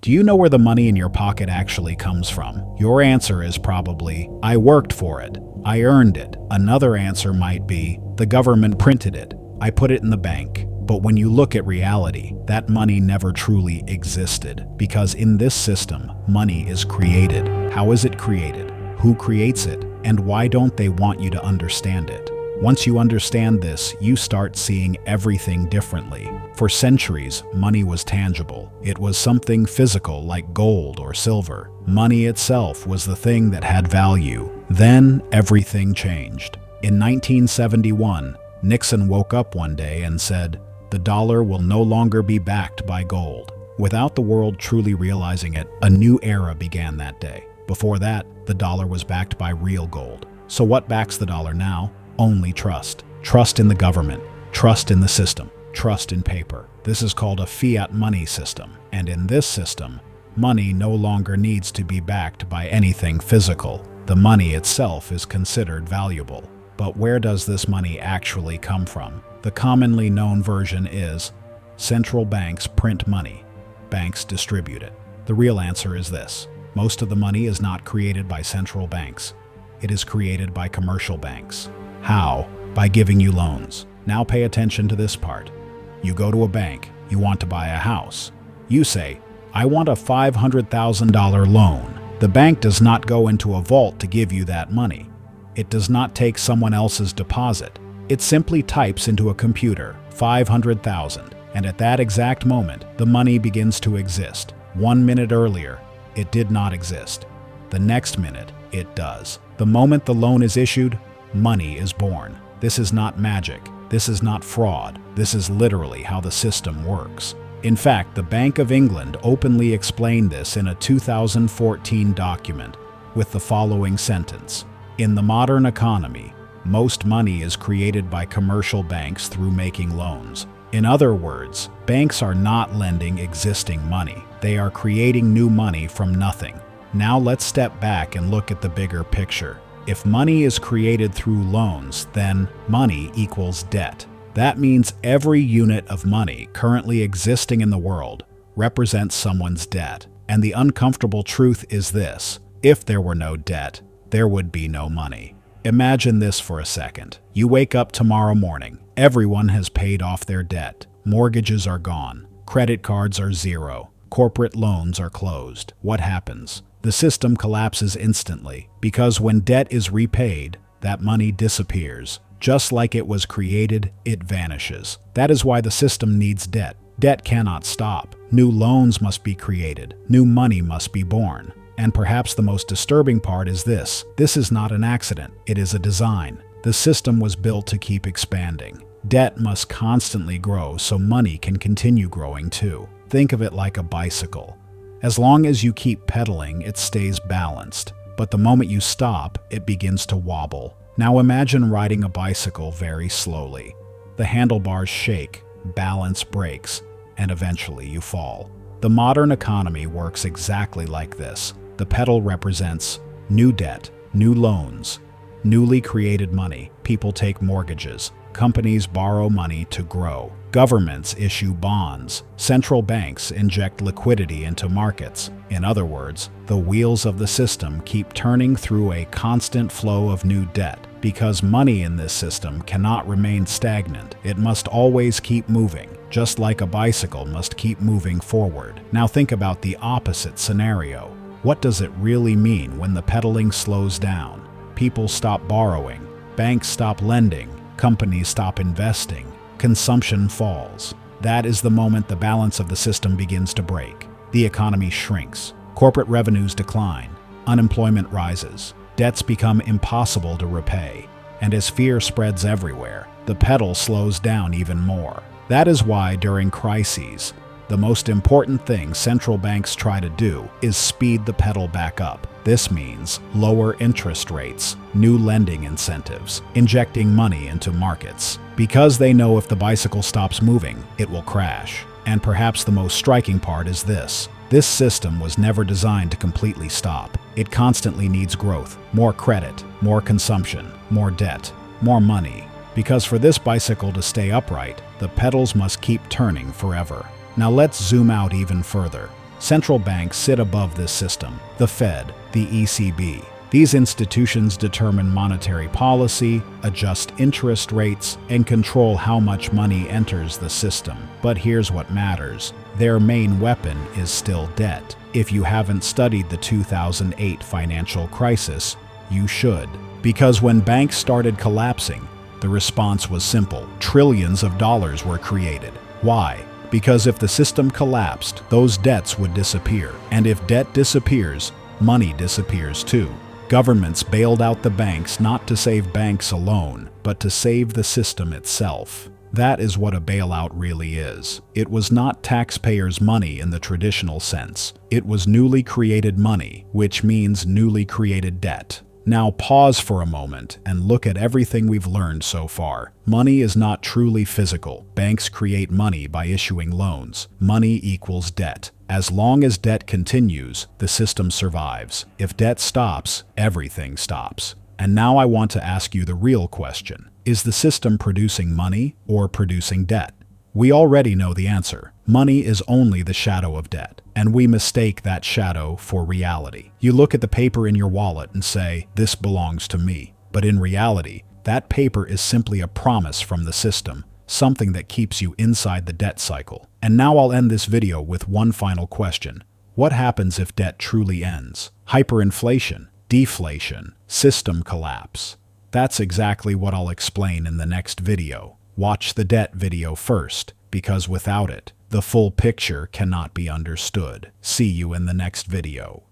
Do you know where the money in your pocket actually comes from? Your answer is probably, I worked for it. I earned it. Another answer might be, the government printed it. I put it in the bank. But when you look at reality, that money never truly existed. Because in this system, money is created. How is it created? Who creates it? And why don't they want you to understand it? Once you understand this, you start seeing everything differently. For centuries, money was tangible. It was something physical like gold or silver. Money itself was the thing that had value. Then, everything changed. In 1971, Nixon woke up one day and said, "The dollar will no longer be backed by gold." Without the world truly realizing it, a new era began that day. Before that, the dollar was backed by real gold. So what backs the dollar now? Only trust. Trust in the government. Trust in the system. Trust in paper. This is called a fiat money system. And in this system, money no longer needs to be backed by anything physical. The money itself is considered valuable. But where does this money actually come from? The commonly known version is, central banks print money. Banks distribute it. The real answer is this. Most of the money is not created by central banks. It is created by commercial banks. How? By giving you loans. Now pay attention to this part. You go to a bank. You want to buy a house. You say, I want a $500,000 loan. The bank does not go into a vault to give you that money. It does not take someone else's deposit. It simply types into a computer, 500,000, and at that exact moment, the money begins to exist. 1 minute earlier, it did not exist. The next minute, it does. The moment the loan is issued, money is born. This is not magic. This is not fraud. This is literally how the system works. In fact, the Bank of England openly explained this in a 2014 document with the following sentence. In the modern economy, most money is created by commercial banks through making loans. In other words, banks are not lending existing money. They are creating new money from nothing. Now let's step back and look at the bigger picture. If money is created through loans, then money equals debt. That means every unit of money currently existing in the world represents someone's debt. And the uncomfortable truth is this: if there were no debt, there would be no money. Imagine this for a second. You wake up tomorrow morning. Everyone has paid off their debt. Mortgages are gone. Credit cards are zero. Corporate loans are closed. What happens? The system collapses instantly, because when debt is repaid, that money disappears. Just like it was created, it vanishes. That is why the system needs debt. Debt cannot stop. New loans must be created. New money must be born. And perhaps the most disturbing part is this. This is not an accident. It is a design. The system was built to keep expanding. Debt must constantly grow so money can continue growing too. Think of it like a bicycle. As long as you keep pedaling, it stays balanced. But the moment you stop, it begins to wobble. Now imagine riding a bicycle very slowly. The handlebars shake, balance breaks, and eventually you fall. The modern economy works exactly like this. The pedal represents new debt, new loans, newly created money. People take mortgages. Companies borrow money to grow. Governments issue bonds. Central banks inject liquidity into markets. In other words, the wheels of the system keep turning through a constant flow of new debt. Because money in this system cannot remain stagnant, it must always keep moving, just like a bicycle must keep moving forward. Now think about the opposite scenario. What does it really mean when the pedaling slows down? People stop borrowing, banks stop lending, companies stop investing, consumption falls. That is the moment the balance of the system begins to break. The economy shrinks, corporate revenues decline, unemployment rises, debts become impossible to repay, and as fear spreads everywhere, the pedal slows down even more. That is why during crises, the most important thing central banks try to do is speed the pedal back up. This means lower interest rates, new lending incentives, injecting money into markets. Because they know if the bicycle stops moving, it will crash. And perhaps the most striking part is this. This system was never designed to completely stop. It constantly needs growth, more credit, more consumption, more debt, more money. Because for this bicycle to stay upright, the pedals must keep turning forever. Now let's zoom out even further. Central banks sit above this system: the Fed, the ECB. These institutions determine monetary policy, adjust interest rates, and control how much money enters the system. But here's what matters: their main weapon is still debt. If you haven't studied the 2008 financial crisis, you should. Because when banks started collapsing, the response was simple: trillions of dollars were created. Why? Because if the system collapsed, those debts would disappear. And if debt disappears, money disappears too. Governments bailed out the banks not to save banks alone, but to save the system itself. That is what a bailout really is. It was not taxpayers' money in the traditional sense. It was newly created money, which means newly created debt. Now pause for a moment and look at everything we've learned so far. Money is not truly physical. Banks create money by issuing loans. Money equals debt. As long as debt continues, the system survives. If debt stops, everything stops. And now I want to ask you the real question. Is the system producing money or producing debt? We already know the answer. Money is only the shadow of debt, and we mistake that shadow for reality. You look at the paper in your wallet and say, "This belongs to me." But in reality, that paper is simply a promise from the system, something that keeps you inside the debt cycle. And now I'll end this video with one final question. What happens if debt truly ends? Hyperinflation, deflation, system collapse. That's exactly what I'll explain in the next video. Watch the debt video first, because without it, the full picture cannot be understood. See you in the next video.